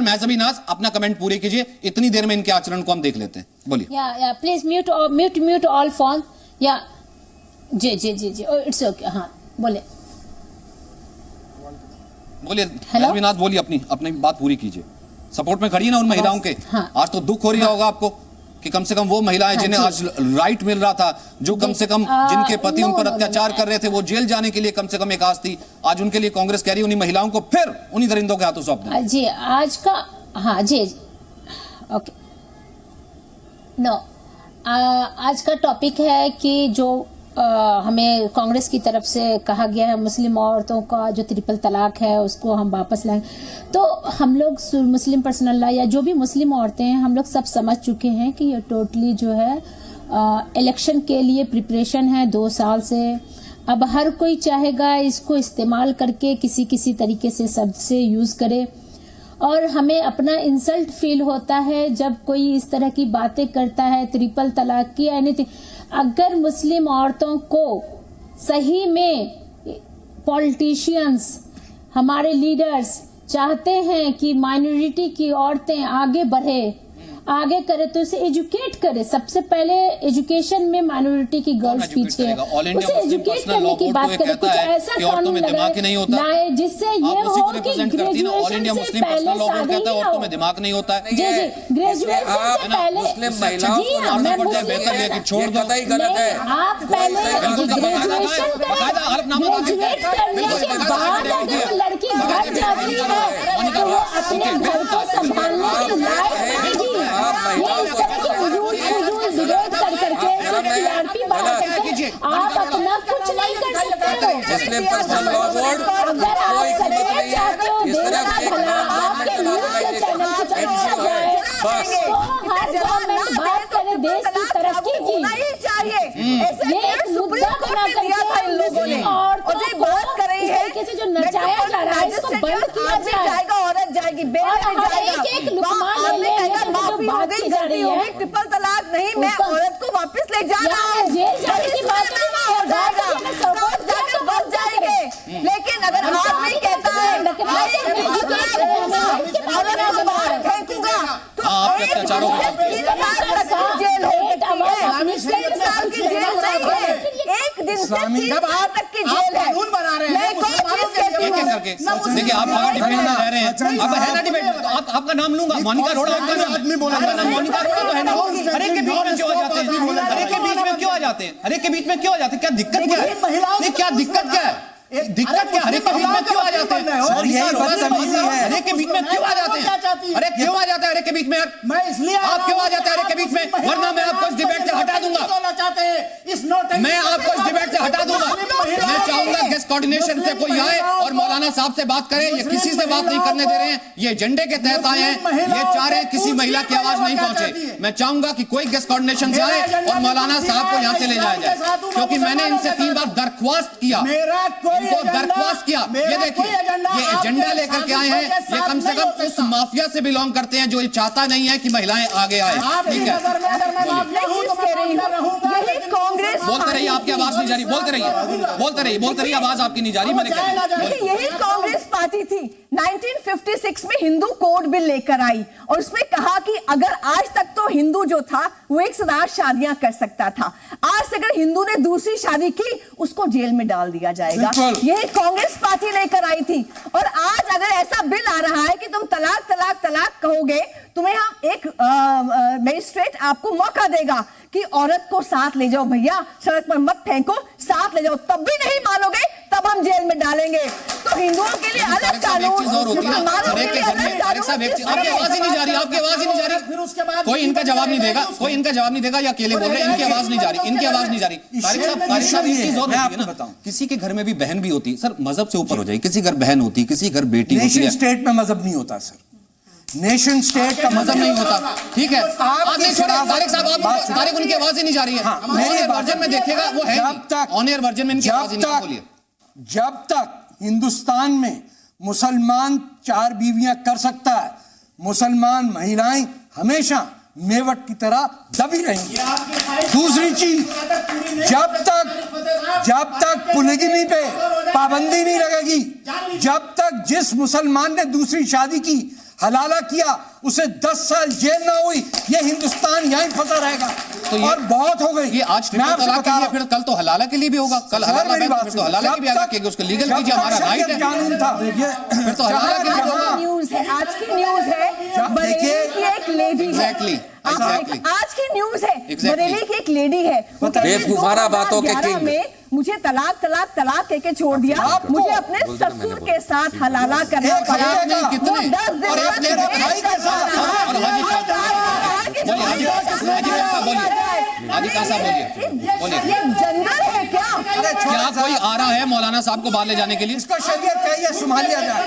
महजबी नाज अपना कमेंट पूरे कीजिए, इतनी देर में इनके आचरण को हम देख लेते हैं, बोलिए। या प्लीज म्यूट ऑल फोन, या जी इट्स ओके, हाँ बोले, महजबी नाज बोलिए, अपनी बात पूरी कीजिए। सपोर्ट में खड़ी है ना उन महिलाओं के, आज तो दुख हो रहा होगा आपको कि कम से कम वो महिलाएं जिन्हें आज राइट मिल रहा था, जो कम से कम जिनके पति उन पर अत्याचार कर रहे थे, वो जेल जाने के लिए कम से कम एक आस थी, आज उनके लिए कांग्रेस कह रही है उन्हीं महिलाओं को फिर उन्हीं दरिंदों के हाथों सौंप दें। जी आज का, हाँ जी ओके, नो आज का टॉपिक है कि जो हमें कांग्रेस की तरफ से कहा गया है मुस्लिम औरतों का जो ट्रिपल तलाक है उसको हम वापस लाएं। तो हम लोग मुस्लिम पर्सनल लॉ या जो भी मुस्लिम औरतें हैं, हम लोग सब समझ चुके हैं कि ये टोटली जो है इलेक्शन के लिए प्रिपरेशन है 2 साल से। अब हर कोई चाहेगा इसको इस्तेमाल करके किसी तरीके से शब्द से यूज करे, और हमें अपना इंसल्ट फील होता है जब कोई इस तरह की बातें करता है, ट्रिपल तलाक की एनीथिंग। अगर मुस्लिम औरतों को सही में पॉलिटिशियंस हमारे लीडर्स चाहते हैं कि माइनॉरिटी की औरतें आगे बढ़े, आगे करे, तो उसे एजुकेट करे। सबसे पहले एजुकेशन में माइनॉरिटी की गर्ल्स पीछे है, उसे एजुकेट करने की बात करें। कुछ ऐसा कानून लाए जिससे ये हो कि ग्रेजुएशन से पहले शादी ही हो। दिमाग नहीं होता है। जी जी, ग्रेजुएशन से पहले। जी हाँ, मैं मुस्लिम छोड़ दो, गलत है। आप पहले ग्रेजुएशन करें, ग्रेजुएट करने के बाद अगर लड़की घर जाती है तो वो अपने घर को संभालने के लायक रहेगी। ये इस तरह के फजूल विरोध कर करके सिर्फ टीआरपी बढ़ा करके आप अपना कुछ नहीं कर सकते हो। अगर आप सच्चे चाहते हो देश का भला, आपके न्यूज़ के चैनल को चलाया जाए तो हर गवर्नमेंट बात करे देश की तरक्की की। ये एक मुद्दा बना करके मुस्लिम औरतों को इस तरीके से जो नचाया जा रहा है इसको बंद किया जाए। औरत जाएगी, एक लुकमान ले बात की जा रही है, ट्रिपल तलाक नहीं, मैं औरत को वापस ले जा रहा हूँ, जेल जाने की बात बच जाएंगे। लेकिन अगर आदमी कहता है फेंकूंगा तो आपके अत्याचारों जेल हो सकती है, 1 साल की जेल नहीं है, 1 दिन से 3 साल तक की जेल है। देखिए आप डिबेट में रह रहे हैं, अब है ना डिबेट, आपका नाम लूंगा, मोनिका अरोड़ा आपका नाम, आदमी बोला मोनिका अरोड़ा तो है ना, हर एक के बीच में क्यों आ जाते हैं, हर एक के बीच में क्यों आ जाते हैं, हर एक के बीच में क्यों आ जाते हैं, क्या दिक्कत क्या है, क्या दिक्कत क्या है, दिक्कत क्या, हर एक के बीच में क्यों आ जाते हैं, और यही बदतमीजी है, हर एक के बीच में क्यों आ जाते हैं, अरे क्यों आ जाता है हर एक के बीच में, मैं इसलिए आप क्यों आ जाते हैं हर एक के बीच में, वरना मैं आपको इस डिबेट से हटा दूंगा, मैं आपको इस डिबेट से हटा दूंगा। मैं चाहूंगा गेस्ट कोऑर्डिनेशन से कोई आए और मौलाना साहब से बात करें, ये किसी से बात नहीं करने दे रहे हैं, ये एजेंडे के तहत आए हैं, ये चाह रहे हैं किसी महिला की आवाज नहीं पहुंचे। मैं चाहूंगा कि कोई गेस्ट कोऑर्डिनेशन से आए और मौलाना साहब को यहाँ से ले जाया जाए, क्योंकि मैंने इनसे 3 बार दरख्वास्त किया, इनको दरख्वास्त किया। ये देखिए ये एजेंडा लेकर के आए हैं, ये कम से कम उस माफिया से बिलोंग करते हैं जो ये चाहता नहीं है कि महिलाएं आगे आए। ठीक है, बोलते रहिए, आपकी आवाज नहीं जा रही, बोलते रहिए, आवाज आपकी नहीं जा रही। मैंने यही कांग्रेस पार्टी थी 1956 में हिंदू कोड बिल लेकर आई और उसमें कहा कि अगर आज तक तो हिंदू जो था वो 108 शादियां कर सकता था, आज से अगर हिंदू ने दूसरी शादी की उसको जेल में डाल दिया जाएगा। यही कांग्रेस पार्टी लेकर आई थी। और आज अगर ऐसा बिल आ रहा है कि तुम तलाक तलाक तलाक कहोगे, तुम्हें हम एक मजिस्ट्रेट आपको मौका देगा कि औरत को साथ ले जाओ, भैया सड़क पर मत फेंको, साथ ले जाओ, तब भी नहीं मानोगे, तब हम जेल में डालेंगे। तो हिंदुओं के लिए अलग कानून, मुसलमानों के लिए अलग कानून। आपकी आवाज ही नहीं जा रही, आपकी आवाज ही नहीं जा रही, फिर उसके बाद कोई इनका जवाब नहीं देगा, कोई इनका जवाब नहीं देगा, या अकेले बोल रहे हैं, इनकी आवाज नहीं जा रही, इनकी आवाज नहीं जा रही। तारिक साहब एक चीज और होती है ना, किसी के घर में भी बहन भी होती है, सर मजहब से ऊपर हो जाए, किसी घर बहन होती, किसी घर बेटी होती है। नेशन स्टेट में मजहब नहीं होता सर, नेशन स्टेट का मजहब नहीं होता, ठीक है। आप नहीं छोड़े तारिक साहब, आप तारिक उनकी आवाज ही नहीं जा रही है। ऑन वर्जन में देखिएगा वो है, जब तक ऑन एयर वर्जन में इनकी आवाज ही नहीं, बोलिए। जब तक हिंदुस्तान में मुसलमान 4 बीवियां कर सकता है, मुसलमान महिलाएं हमेशा मेवट की तरह दबी रहेंगी। दूसरी चीज, जब तक पोलिगमी पे पाबंदी नहीं लगेगी, जब तक जिस मुसलमान ने दूसरी शादी की, हलाला किया, उसे 10 साल जेल ना हुई, ये हिंदुस्तान यहीं फंसा रहेगा। तो ये और बहुत हो गई। ये आज ट्रिपल तलाक के लिए, फिर कल तो हलाला के लिए भी होगा, कल हलाला फिर तो हलाला की भी आगे कि उसको लीगल कीजिए, हमारा राइट है, कानून था। फिर तो हलाला के लिए न्यूज़ है, आज की न्यूज़ है, बरेली की एक लेडी है, आज की न्यूज़ है, बरेली की एक लेडी है, बेवकूफाना बातों के किंग में मुझे तलाक तलाक तलाक कहके छोड़ दिया, मुझे अपने ससुर के साथ हलाला करना पड़ा, कितने 10 दिन ये जंगल है क्या? क्या कोई आ रहा है मौलाना साहब को बाहर ले जाने के लिए? इसको शरीयत चाहिए, संभालिया जाए।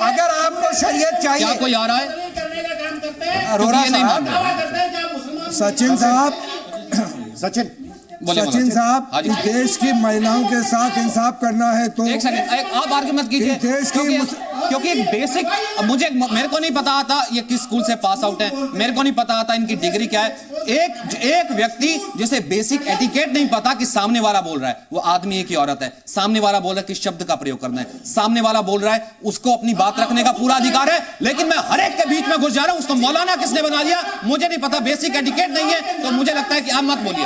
अगर आपको शरीयत चाहिए, क्या कोई आ रहा है? अरोड़ा साहब, सचिन साहब, सचिन साहब, देश की महिलाओं के साथ इंसाफ करना है तो एक सेकंड, आप आर्ग्यू मत कीजिए। देश की क्योंकि एक बेसिक, मेरे को नहीं पता था ये किस स्कूल से पास आउट है, मेरे को नहीं पता था इनकी डिग्री क्या है। एक व्यक्ति जिसे बेसिक एटिकेट नहीं पता कि सामने वाला बोल रहा है वो आदमी है कि औरत है, सामने वाला बोल रहा है किस शब्द का प्रयोग करना है, सामने वाला बोल रहा है उसको अपनी बात रखने का पूरा अधिकार है, लेकिन मैं हर एक के बीच में घुस जा रहा हूं। उसको मौलाना किसने बना दिया मुझे नहीं पता, बेसिक एटिकेट नहीं है, तो मुझे लगता है कि आप मत बोलिए।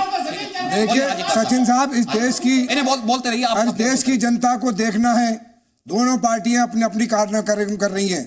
देखिए सचिन साहब, इस देश की बोलते रहिए, इस देश की जनता को देखना है, दोनों पार्टियां अपनी अपनी कार्य कर रही हैं।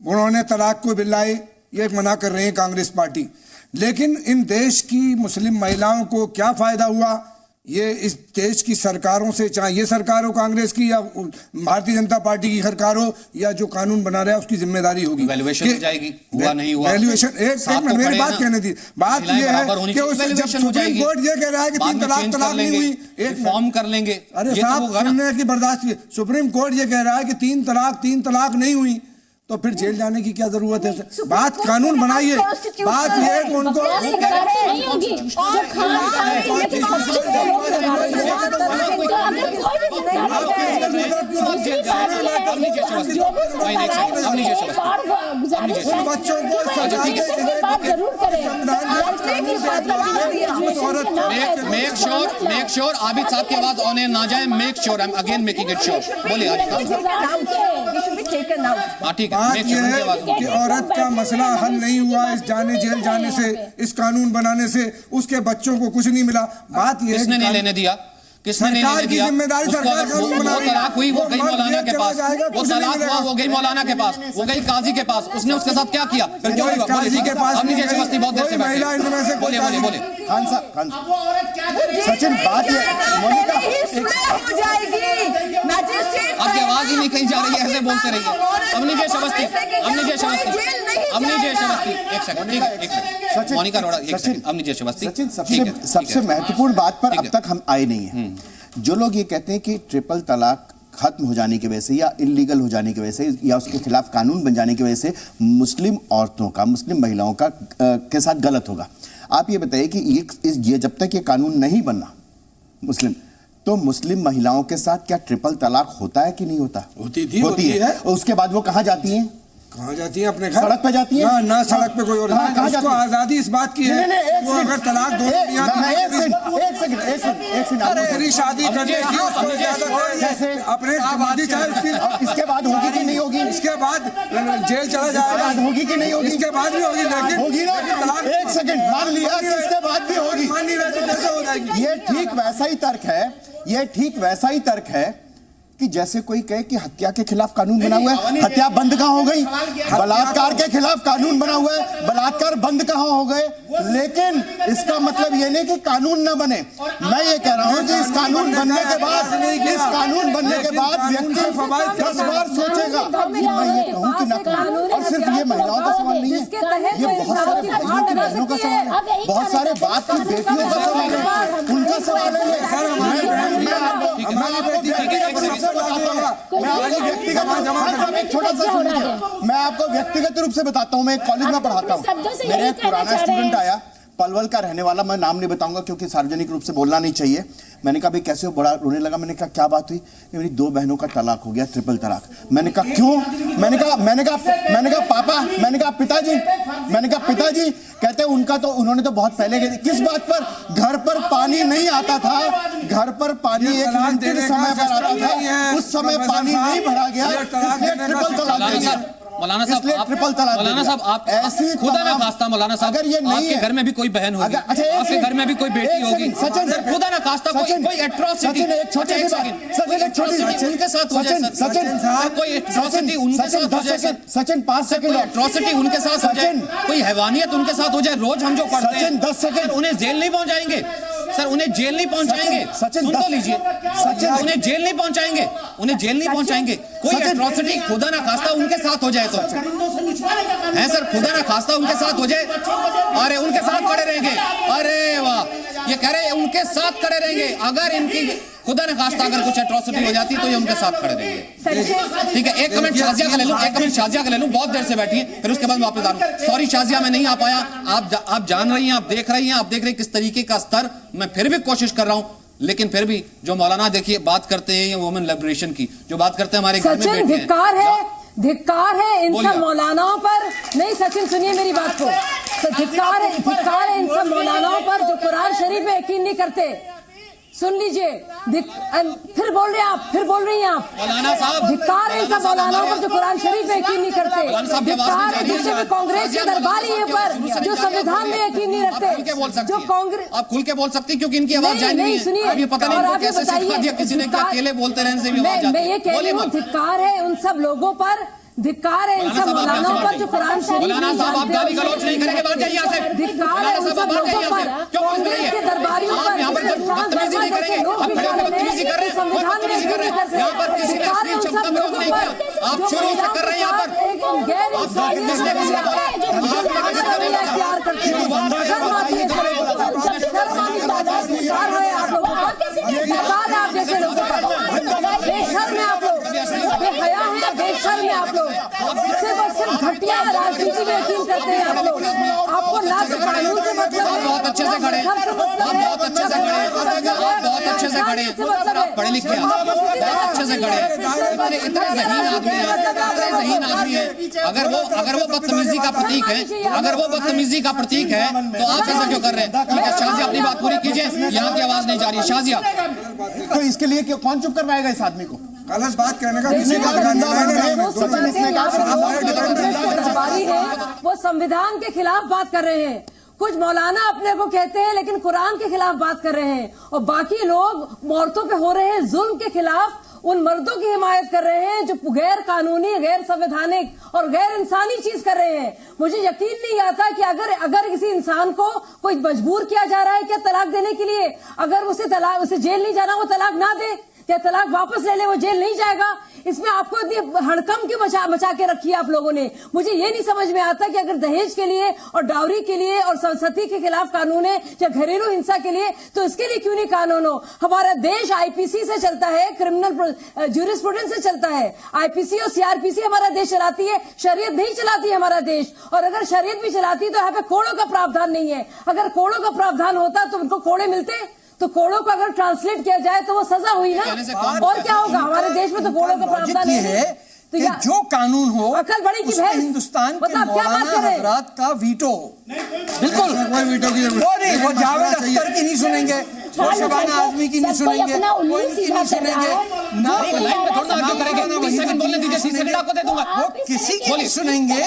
उन्होंने तलाक को बिल लाए, ये मना कर रहे हैं कांग्रेस पार्टी, लेकिन इन देश की मुस्लिम महिलाओं को क्या फायदा हुआ? ये इस देश की सरकारों से, चाहे ये सरकार हो कांग्रेस की या भारतीय जनता पार्टी की सरकार हो, या जो कानून बना रहा है उसकी जिम्मेदारी होगी। वैल्यूएशन हो जाएगी, हुआ नहीं हुआ वैल्यूएशन। एक मिनट मेरी बात कहने दी। बात ये है कि जब सुप्रीम कोर्ट ये कह रहा है कि 3 तलाक नहीं हुई, एक फॉर्म कर लेंगे। अरे साहब सुनने की बर्दाश्त, सुप्रीम कोर्ट ये कह रहा है कि 3 तलाक नहीं हुई, तो फिर जेल जाने की क्या जरूरत है? बात कानून बनाइए, बात ये है कि उनको बच्चों मेक श्योर आबिद साहब की आवाज ऑन ना जाए। Make sure, I am again making it sure. बोलिए। बात यह है कि औरत का मसला हल नहीं हुआ इस जेल जाने से, इस कानून बनाने से, उसके बच्चों को कुछ नहीं मिला। बात यह है किसने नहीं लेने दिया, किसने नहीं लेने दिया? जिम्मेदारी सरकार का वो तलाक हुई, वो गई मौलाना के पास, वो तलाक हुआ, वो गई मौलाना के पास, वो गई काजी के पास, उसने उसके साथ क्या किया? फिर क्यों हुआ? काजी के पास अपनी जैसी बस्ती बहुत देर से महिला इनमें से बोलिए बोलिए बोलिए। खान साहब, सचिन बात ये मोनिका हो जाएगी, आपकी आवाज ही नहीं कहीं जा रही है, ऐसे बोलते रहिए। अपनी जैसी बस्ती, अपनी जैसी बस्ती, अपनी जैसी बस्ती। एक सेकंड, ठीक है, एक सेकंड। मोनिका अरोड़ा, एक सेकंड। अपनी जैसी बस्ती। सचिन, सबसे महत्वपूर्ण बात पर अब तक हम आए नहीं है। जो लोग ये कहते हैं कि ट्रिपल तलाक खत्म हो जाने की वजह से या इलीगल हो जाने की वजह से या उसके खिलाफ कानून बन जाने की वजह से मुस्लिम औरतों का, मुस्लिम महिलाओं का के साथ गलत होगा, आप ये बताइए कि ये जब तक ये कानून नहीं बनना मुस्लिम, तो मुस्लिम महिलाओं के साथ क्या ट्रिपल तलाक होता है कि नहीं होता? होती है। और उसके बाद वो कहाँ जाती हैं? कहाँ जाती है? अपने घर। सड़क पे जाती है ना सड़क पे कोई और नहीं। उसको आजादी इस बात की है वो अगर तलाक दो अपनी शादी करने की उसको इजाजत है, जैसे अपने आबादी चाहे उसकी, इसके बाद होगी कि नहीं होगी? इसके बाद जेल चला जाएगा, होगी कि नहीं होगी? इसके बाद भी होगी, लेकिन होगी ना तलाक। एक सेकंड, मान लिया कि इसके बाद भी होगी, मान नहीं रहे तो कैसे हो जाएगी? ये ठीक वैसा ही तर्क है, ये ठीक वैसा ही तर्क है कि जैसे कोई कहे कि हत्या के खिलाफ कानून बना हुआ है, हत्या बंद कहाँ हो गई? बलात्कार के खिलाफ कानून बना हुआ है, बलात्कार बंद कहाँ हो गए? लेकिन इसका मतलब ये नहीं कि कानून ना बने। मैं ये कह रहा हूँ कि इस कानून बनने के बाद, इस कानून बनने के बाद व्यक्ति 10 बार सोचेगा कि मैं ये कहूँ कि ना कहूँ। और सिर्फ ये महिलाओं का सवाल नहीं है, ये बहुत सारे भाइयों की बहनों का सवाल है, बहुत सारे बाप की बेटियों का सवाल है, उनका सवाल है। मैं आपको व्यक्तिगत रूप से बताता हूँ, मैं एक कॉलेज में पढ़ाता हूँ, मेरा एक पुराना स्टूडेंट आया, पलवल का रहने वाला, मैं नाम नहीं बताऊंगा क्योंकि सार्वजनिक रूप से बोलना नहीं चाहिए। मैंने कहा भाई कैसे हो? बड़ा रोने लगा। मैंने कहा क्या बात हुई? मेरी 2 बहनों का तलाक हो गया, ट्रिपल तलाक। मैंने कहा क्यों? मैंने कहा पापा, मैंने कहा पिताजी, कहते उनका तो उन्होंने तो बहुत पहले, किस बात पर? घर पर पानी नहीं आता था, घर पर पानी एक लिमिटेड समय पर आता था, उस समय पानी नहीं भरा गया, इसलिए ट्रिपल तलाक दे दिया। मौलाना साहब आप खुदा ना खास्ता, मौलाना साहब अगर ये नहीं, आपके घर में भी कोई बहन होगी, आपके घर में भी कोई बेटी होगी, खुदा ना खास्ता कोई एट्रोसिटी उनके साथ हो जाए, कोई एट्रोसिटी उनके साथ हो जाए, सचिन 5 सेकंड, एट्रोसिटी उनके साथ हो जाए, कोई हैवानियत उनके साथ हो जाए, रोज हम जो पढ़ते हैं, 10 सेकंड, उन्हें जेल नहीं पहुंचाएंगे सर, उन्हें जेल नहीं पहुंचाएंगे। सुन तो लीजिए सचिन, उन्हें जेल नहीं पहुंचाएंगे, उन्हें जेल नहीं पहुंचाएंगे। कोई एट्रोसिटी खुदा ना खास्ता उनके साथ हो जाए तो है सर, खुदा ना खास्ता उनके साथ हो जाए, अरे उनके साथ खड़े रहेंगे। अरे वाह, ये कह रहे हैं उनके साथ खड़े रहेंगे। अगर इनकी खुदा ना खास्ता अगर कुछ एट्रोसिटी हो जाती तो ये उनके साथ खड़े रहेंगे। ठीक है, एक कमेंट शाजिया का ले लूं, बहुत देर से बैठी है, फिर उसके बाद वापस आ रहा हूं। सॉरी शाजिया, मैं नहीं आ पाया। आप जान रही हैं, आप देख रही हैं किस तरीके का स्तर, मैं फिर भी कोशिश कर रहा हूं, लेकिन फिर भी जो मौलाना देखिए बात करते हैं ये वुमेन लिबरेशन की, जो बात करते हैं हमारे घर में बैठे हैं, धिक्कार है इन सब मौलानाओं पर। नहीं सचिन सुनिए मेरी बात को, धिक्कार है इन सब मौलानाओं पर जो कुरान शरीफ में यकीन नहीं करते। सुन लीजिए, फिर बोल रहे हैं आप, फिर बोल रही हैं आप। मौलाना साहब, धिक्कार है इन सब मौलानाओं पर जो कुरान शरीफ में यकीन नहीं करते। धिक्कार है जिससे भी कांग्रेस के दरबारी है पर जो संविधान में यकीन नहीं रखते। जो कांग्रेस, आप खुल के बोल सकती क्योंकि इनकी आवाज जानी नहीं है। सुनिए, अभी पता नहीं कैसे सिखा दिया किसी ने, अकेले बोलते रहने से भी आवाज जाती है। मैं ये कह रही हूँ, धिक्कार है उन सब लोगों पर, धिक्कार है इन सब मौलानाओं पर जो कुरान शरीफ नहीं जानते। आप गाली गलौज नहीं करेंगे, बाहर जाइए यहाँ से। धिक्कार है उन सब लोगों पर, कांग्रेस के दरबारियों पर, यहाँ पर बदतमीजी नहीं करेंगे, आप खड़े होकर बदतमीजी कर रहे हैं, बदतमीजी कर रहे हैं। यहाँ पर किसी ने अश्लील शब्द का प्रयोग नहीं किया, आप शुरू से कर रहे हैं। यहाँ पर बेशर्म है आप लोग, सिर्फ घटिया राजनीति में यकीन करते हैं आप लोग। आपको ना तो कानून से मतलब है, बहुत अच्छे से खड़े, आप बहुत अच्छे से खड़े, आप बहुत अच्छे से खड़े, आप पढ़े लिखे हैं, बहुत अच्छे से खड़े, इतने ज़हीन आदमी हैं, इतने ज़हीन आदमी हैं। अगर वो बदतमीजी का प्रतीक है, अगर वो बदतमीजी का प्रतीक है तो आप ऐसा क्यों कर रहे हैं? ठीक है, शाहजिया अपनी बात पूरी कीजिए, यहाँ की आवाज नहीं जा रही। शाहजिया, तो इसके लिए कौन चुप करवाएगा इस आदमी को? गलत बात कहने का किसी का वो संविधान के खिलाफ बात कर रहे हैं। कुछ मौलाना अपने को कहते हैं लेकिन कुरान के खिलाफ बात कर रहे हैं, और बाकी लोग औरतों पे हो रहे हैं जुल्म के खिलाफ उन मर्दों की हिमायत कर रहे हैं जो गैर कानूनी, गैर संवैधानिक और गैर इंसानी चीज कर रहे हैं। मुझे यकीन नहीं आता कि अगर किसी इंसान को कोई मजबूर किया जा रहा है क्या तलाक देने के लिए, अगर उसे जेल नहीं जाना वो तलाक ना दे, या तलाक वापस ले ले वो जेल नहीं जाएगा। इसमें आपको इतनी हड़कम क्यों मचा के रखी है आप लोगों ने? मुझे ये नहीं समझ में आता कि अगर दहेज के लिए और डाउरी के लिए और सती के खिलाफ कानून है या घरेलू हिंसा के लिए, तो इसके लिए क्यों नहीं कानून हो? हमारा देश आईपीसी से चलता है, क्रिमिनल ज्यूरिस्प्रूडेंस से चलता है। आईपीसी और सीआरपीसी हमारा देश चलाती है, शरीयत नहीं चलाती है हमारा देश। और अगर शरीयत भी चलाती तो यहाँ पे कोड़ों का प्रावधान नहीं है। अगर कोड़ों का प्रावधान होता तो उनको कोड़े मिलते, तो कोड़ों को अगर ट्रांसलेट किया जाए तो वो सजा हुई ना। और क्या होगा? हमारे देश में तो कोड़ों का प्रावधान नहीं है। तो जो कानून हो अकल बड़ी की भैंस, हिंदुस्तान के मौलाना हजरात का वीटो हो। बिल्कुल कोई वीटो की वो नहीं, वो जावेद अख्तर की नहीं सुनेंगे, वो शबाना आजमी की नहीं सुनेंगे, वो इनकी नहीं सुनेंगे, ना वो किसी की नहीं सुनेंगे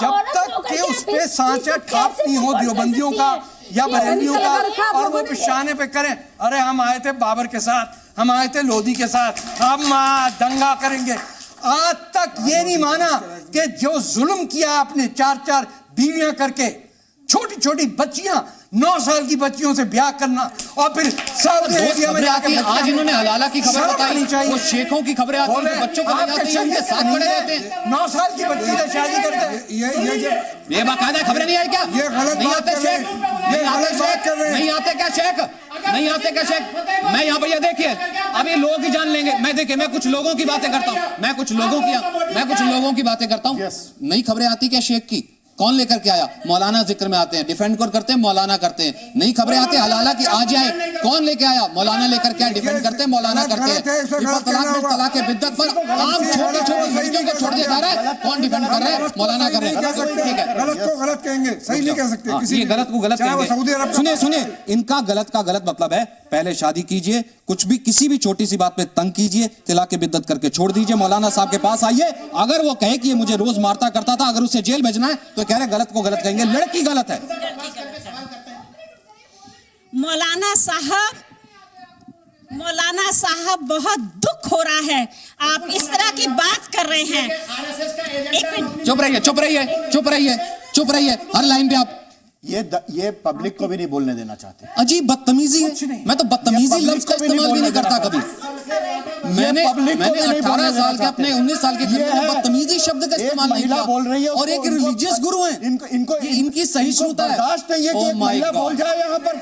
जब तक कि उस पे सांचा ठाप नहीं हो देवबंदियों का या बरेलियों का, और वो पिशाने पे करें अरे हम आए थे बाबर के साथ, हम आए थे लोधी के साथ, हम दंगा करेंगे। आज तक ये नहीं माना कि जो जुल्म किया आपने 4-4 बीवियां करके, छोटी छोटी बच्चियां, 9 साल की बच्चियों से ब्याह करना, और फिर सऊदी अरेबिया में जाके आज इन्होंने हलाला की खबर बताई, वो शेखों की खबरें आती हैं, बच्चों को ले जाते हैं, उनके साथ खड़े रहते हैं। 9 साल की बच्ची से शादी करते हैं। ये बाकायदा खबरें नहीं आई क्या? ये गलत नहीं बात आते कर रहे शेख, हैं। ये गलत बात कर रहे हैं। नहीं आते क्या शेख? नहीं आते क्या शेख? मैं यहाँ पर ये देखिए, अब ये लोग ही जान लेंगे। मैं देखिए, मैं कुछ लोगों की बातें करता हूँ, मैं कुछ लोगों की बातें करता हूँ। नई खबरें आती क्या शेख की? कौन लेकर के आया? मौलाना जिक्र में आते हैं, डिफेंड करते हैं, मौलाना करते हैं। नई खबरें आती है हलाला की आ जाए, कौन लेके आया? मौलाना लेकर के आया, डिफेंड करते हैं, मौलाना करते हैं। तलाक के बिद्दत पर आम छोटी छोटी लड़कियों को छोड़ दिया जा रहा है, कौन डिफेंड कर रहे हैं? मौलाना कर रहे हैं। ठीक है, गलत को गलत कहेंगे, सही नहीं कह सकते किसी, ये गलत को गलत कहेंगे। सुनिए, इनका गलत का गलत मतलब है पहले शादी कीजिए, कुछ भी किसी भी छोटी सी बात पे तंग कीजिए, तलाक के बिद्दत करके छोड़ दीजिए, मौलाना साहब के पास आइए। अगर वो कहे कि ये मुझे रोज मारता करता था, अगर उसे जेल भेजना है तो कह रहे गलत को गलत कहेंगे, लड़की गलत है। मौलाना साहब बहुत दुख हो रहा है, आप इस तरह की बात कर रहे हैं। चुप रहिए, चुप रहिए, चुप रहिए, चुप रहिए, हर लाइन पे आप ये पब्लिक को भी नहीं बोलने देना चाहते। अजीब बदतमीजी है। मैं तो बदतमीजी लफ्ज का इस्तेमाल भी नहीं करता कभी। मैंने 18 साल के, अपने 19 साल के बदतमीजी शब्द का इस्तेमाल नहीं किया। बोल रही है और एक रिलीजियस गुरु हैं, इनकी सहिष्णुता है। बर्दाश्त नहीं है कि एक महिला बोल जाए यहाँ पर,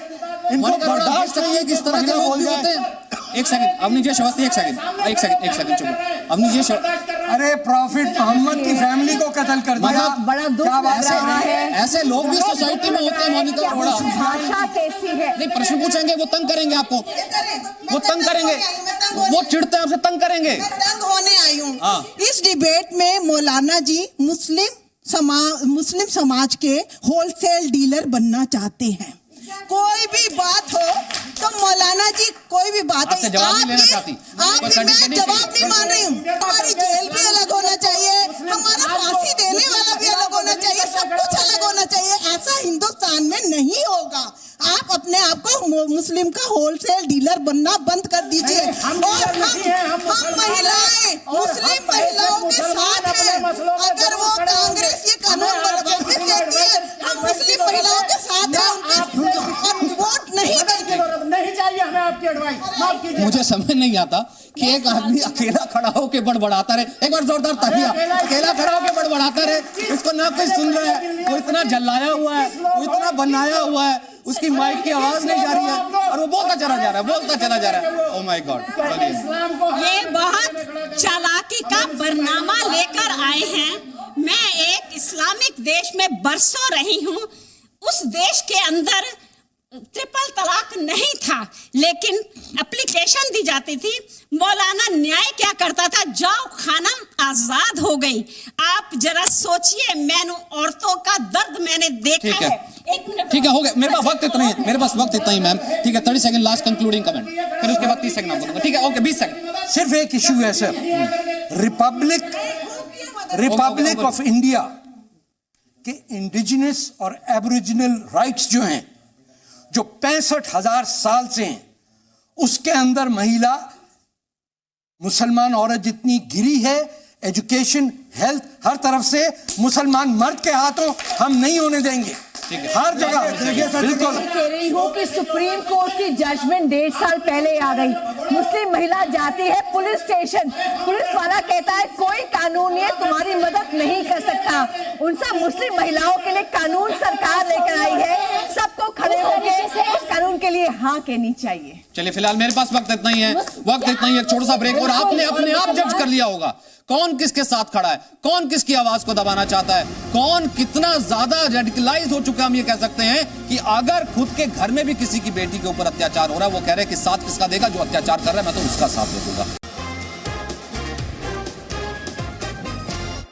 इनको बर्दाश्त नहीं है किस तरह के लोग भी होते हैं। एक सेकंड अवनी जी श्रीवास्तव, एक सेकंड चुप। अवनी जी, अरे प्रॉफिट मोहम्मद की फैमिली को कत्ल कर दिया, बड़ा दुख लग रहा है। ऐसे लोग भी सोसाइटी में होते हैं। मोनिका अरोड़ा भाषा कैसी है? नहीं, प्रश्न पूछेंगे वो तंग करेंगे आपको, वो तंग करेंगे, वो चिढ़ते हैं, आपसे तंग करेंगे। तंग होने आई हूँ। इस डिबेट में मौलाना जी मुस्लिम समाज के होलसेल डीलर बनना चाहते हैं। कोई भी बात हो तो मौलाना जी कोई भी बात है, आप मैं जवाब नहीं मान रही हूँ। हमारी जेल भी अलग होना चाहिए, हमारा फांसी देने वाला भी अलग होना चाहिए, सब कुछ अलग होना चाहिए। ऐसा हिंदुस्तान में नहीं होगा। आप अपने आप को मुस्लिम का होलसेल डीलर बनना बंद कर दीजिए। और हम महिलाएं मुस्लिम महिलाओं के साथ हैं। अगर वो कांग्रेस ये कानून वापस लेती है, हम मुस्लिम महिलाओं के साथ हैं, उनके वोट नहीं देंगे। नहीं चाहिए हमें आपकी एडवाइस। माफ कीजिए, मुझे समझ नहीं आता कि एक आदमी अकेला खड़ा होकर बड़बड़ाता रहे। एक बार जोरदार तालियां। अकेला खड़ा होकर बड़बड़ाता रहे, इसको ना कोई सुन रहा है, वो इतना जलाया हुआ है, वो इतना बनाया हुआ है, उसकी माइक की आवाज नहीं जा रही है और वो बोलता चला जा रहा है, बोलता चला जा रहा है। ओह माय गॉड, ये बहुत चालाकी का बरनामा लेकर आए हैं। मैं एक इस्लामिक देश में बरसों रही हूँ। उस देश के अंदर ट्रिपल तलाक नहीं था, लेकिन एप्लीकेशन दी जाती थी। मौलाना न्याय क्या करता था, जाओ खाना आजाद हो गई। आप जरा सोचिए, मैंने औरतों का दर्द मैंने देखा है। एक मिनट, ठीक है, हो गया। मेरे पास वक्त इतना ही, मेरे पास वक्त इतना ही मैम। ठीक है, 30 सेकंड लास्ट कंक्लूडिंग कमेंट, फिर उसके बाद 30 सेकंड आप बोलूंगा। ठीक है, ओके, 20 सेकंड। सिर्फ एक इशू है सर, रिपब्लिक ऑफ इंडिया के इंडिजिनस और एबोरिजिनल राइट्स जो हैं, जो 65,000 साल से हैं, उसके अंदर महिला मुसलमान औरत जितनी गिरी है, एजुकेशन, हेल्थ, हर तरफ से मुसलमान मर्द के हाथों हम नहीं होने देंगे। हर जगह बिल्कुल कह रही हूँ कि सुप्रीम कोर्ट की जजमेंट 1.5 साल पहले आ गई। मुस्लिम महिला जाती है पुलिस स्टेशन, पुलिस वाला कहता है कोई कानून ये तुम्हारी मदद नहीं कर सकता। उन सब मुस्लिम महिलाओं के लिए कानून सरकार लेकर आई है, सबको खड़े होकर उस कानून के लिए हाँ कहनी चाहिए। चलिए, फिलहाल मेरे पास वक्त इतना ही है, वक्त इतना ही है। छोटा सा ब्रेक और आपने अपने आप जज कर लिया होगा कौन किसके साथ खड़ा है, कौन किसकी आवाज को दबाना चाहता है, कौन कितना ज्यादा रेडिकलाइज हो चुका है। हम ये कह सकते हैं कि अगर खुद के घर में भी किसी की बेटी के ऊपर अत्याचार हो रहा है, वो कह रहे हैं कि साथ किसका देगा, जो अत्याचार कर रहा है मैं तो उसका साथ दे दूंगा।